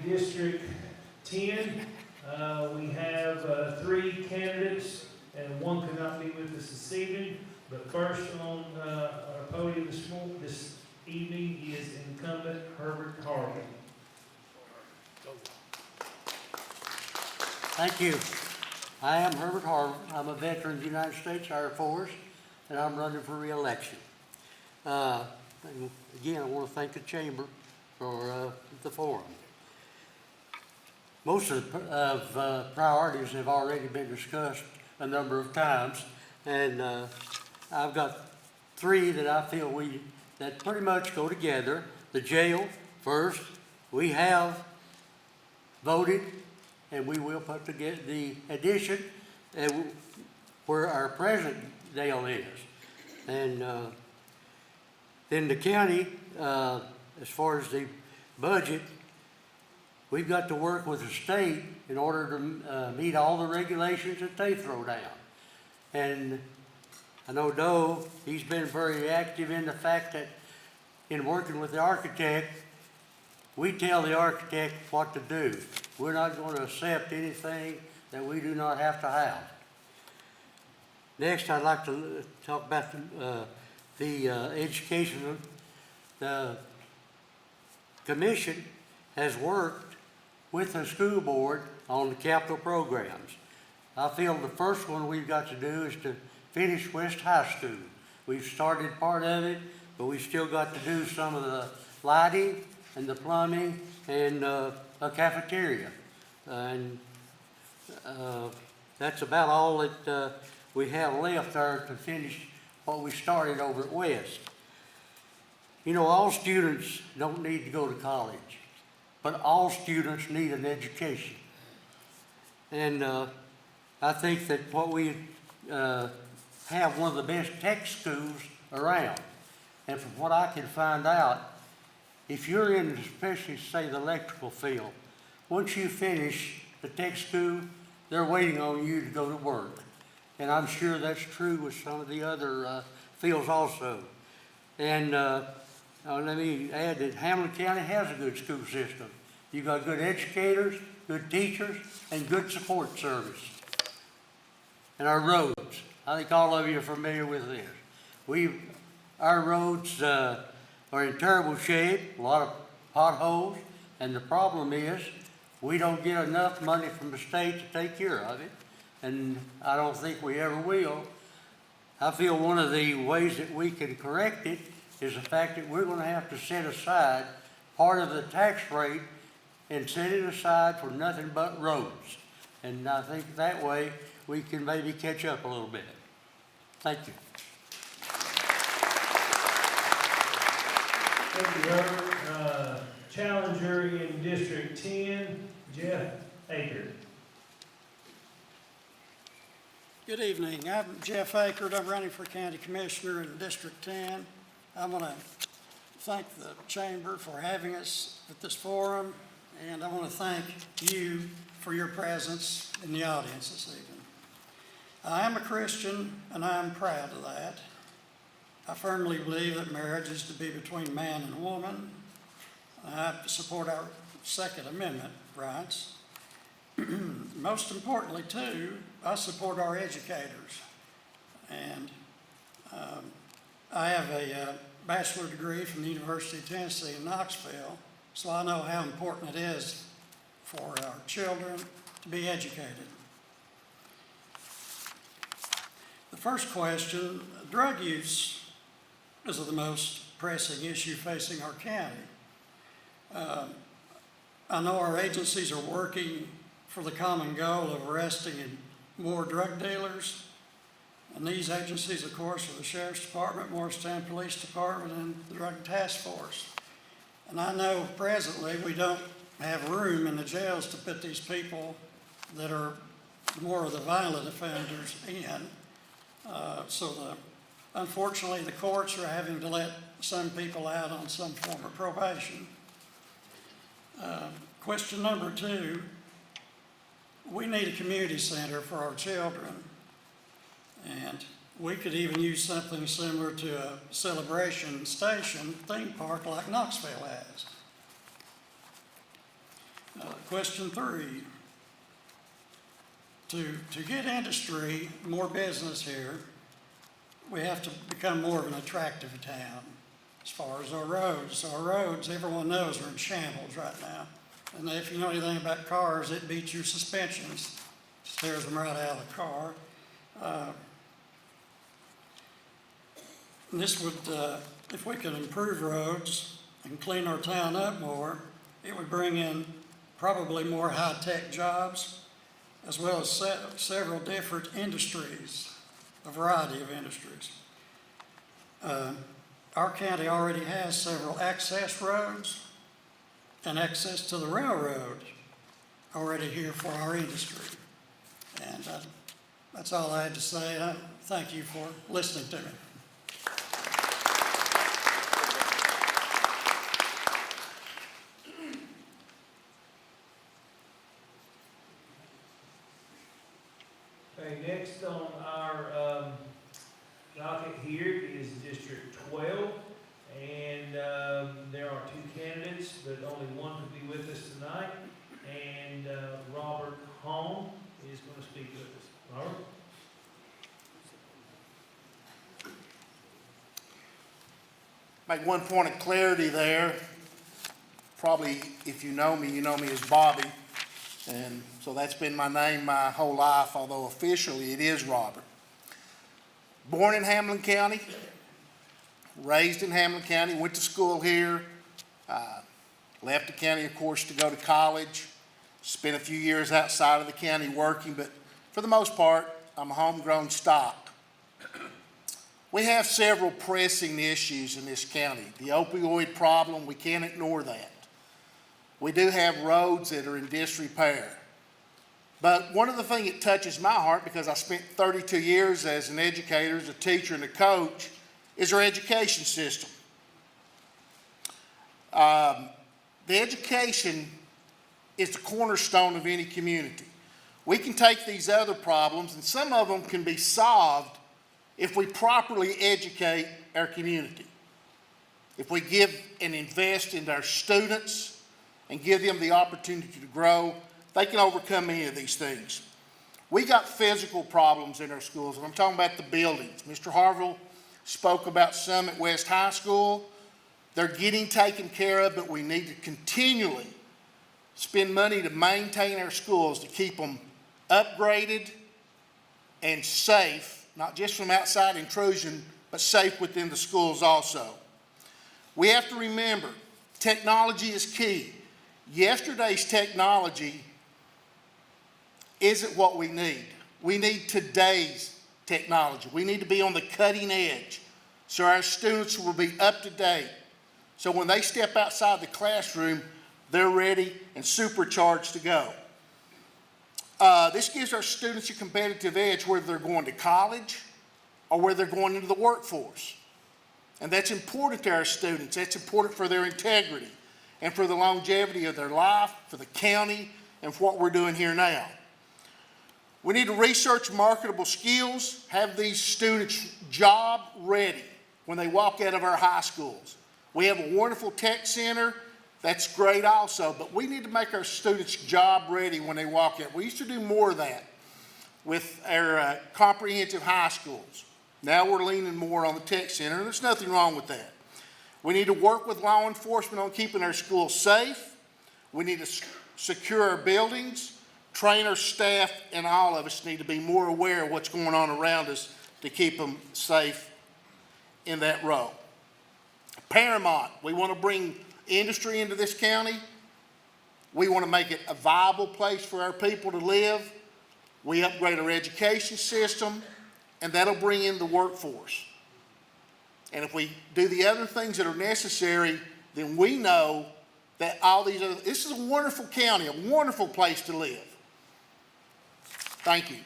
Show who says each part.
Speaker 1: District 10, we have 3 candidates, and one could not be with us this evening. But first on our podium this evening is incumbent Herbert Harville.
Speaker 2: Thank you. I am Herbert Harville. I'm a veteran of the United States Air Force, and I'm running for re-election. Again, I want to thank the Chamber for the forum. Most of the priorities have already been discussed a number of times, and I've got 3 that I feel that pretty much go together. The jail first. We have voted, and we will put together the addition where our present jail is. And then the county, as far as the budget, we've got to work with the state in order to meet all the regulations that they throw down. And I know Doe, he's been very active in the fact that in working with the architect, we tell the architect what to do. We're not going to accept anything that we do not have to have. Next, I'd like to talk about the education. The commission has worked with the school board on the capital programs. I feel the first one we've got to do is to finish West High School. We've started part of it, but we've still got to do some of the lighting and the plumbing and a cafeteria. And that's about all that we have left there to finish what we started over at West. You know, all students don't need to go to college, but all students need an education. And I think that what we have one of the best tech schools around. And from what I can find out, if you're in, especially say the electrical field, once you finish the tech school, they're waiting on you to go to work. And I'm sure that's true with some of the other fields also. And let me add that Hamblen County has a good school system. You've got good educators, good teachers, and good support service. And our roads, I think all of you are familiar with this. Our roads are in terrible shape, a lot of potholes, and the problem is we don't get enough money from the state to take care of it, and I don't think we ever will. I feel one of the ways that we can correct it is the fact that we're going to have to set aside part of the tax rate and set it aside for nothing but roads. And I think that way we can maybe catch up a little bit. Thank you.
Speaker 1: Thank you, Robert. Challenger in District 10, Jeff Akard.
Speaker 3: Good evening. I'm Jeff Akard. I'm running for County Commissioner in District 10. I want to thank the Chamber for having us at this forum, and I want to thank you for your presence in the audience this evening. I am a Christian, and I am proud of that. I firmly believe that marriage is to be between man and woman. I support our Second Amendment rights. Most importantly, too, I support our educators. And I have a bachelor's degree from the University of Tennessee in Knoxville, so I know how important it is for our children to be educated. The first question, drug use is the most pressing issue facing our county. I know our agencies are working for the common goal of arresting more drug dealers. And these agencies, of course, are the Sheriff's Department, Morristown Police Department, and the Drug Task Force. And I know presently we don't have room in the jails to put these people that are more of the violent offenders in. Unfortunately, the courts are having to let some people out on some form of probation. Question number 2, we need a community center for our children. And we could even use something similar to a celebration station theme park like Knoxville has. Question 3. To get industry, more business here, we have to become more of an attractive town as far as our roads. Our roads, everyone knows, are in shambles right now. And if you know anything about cars, it beats your suspensions, tears them right out of the car. This would, if we could improve roads and clean our town up more, it would bring in probably more high-tech jobs, as well as several different industries, a variety of industries. Our county already has several access roads and access to the railroad already here for our industry. And that's all I had to say. Thank you for listening to me.
Speaker 1: Okay, next on our docket here is District 12, and there are 2 candidates, but only one could be with us tonight, and Robert Home is going to speak with us. Robert?
Speaker 4: Make one point of clarity there. Probably, if you know me as Bobby. And so that's been my name my whole life, although officially it is Robert. Born in Hamblen County, raised in Hamblen County, went to school here, left the county, of course, to go to college, spent a few years outside of the county working, but for the most part, I'm a homegrown stock. We have several pressing issues in this county. The opioid problem, we can't ignore that. We do have roads that are in disrepair. But one of the things that touches my heart, because I spent 32 years as an educator, as a teacher and a coach, is our education system. The education is the cornerstone of any community. We can take these other problems, and some of them can be solved if we properly educate our community. If we give and invest in our students, and give them the opportunity to grow, they can overcome any of these things. We got physical problems in our schools, and I'm talking about the buildings. Mr. Harville spoke about some at West High School. They're getting taken care of, but we need to continually spend money to maintain our schools, to keep them upgraded and safe, not just from outside intrusion, but safe within the schools also. We have to remember, technology is key. Yesterday's technology isn't what we need. We need today's technology. We need to be on the cutting edge so our students will be up to date. So when they step outside the classroom, they're ready and supercharged to go. This gives our students a competitive edge whether they're going to college or whether they're going into the workforce. And that's important to our students. That's important for their integrity and for the longevity of their life, for the county, and for what we're doing here now. We need to research marketable skills, have these students job ready when they walk out of our high schools. We have a wonderful tech center, that's great also, but we need to make our students job ready when they walk out. We used to do more of that with our comprehensive high schools. Now we're leaning more on the tech center, and there's nothing wrong with that. We need to work with law enforcement on keeping our schools safe. We need to secure our buildings, train our staff, and all of us need to be more aware of what's going on around us to keep them safe in that role. Paramount, we want to bring industry into this county. We want to make it a viable place for our people to live. We upgrade our education system, and that'll bring in the workforce. And if we do the other things that are necessary, then we know that all these other, this is a wonderful county, a wonderful place to live. Thank you.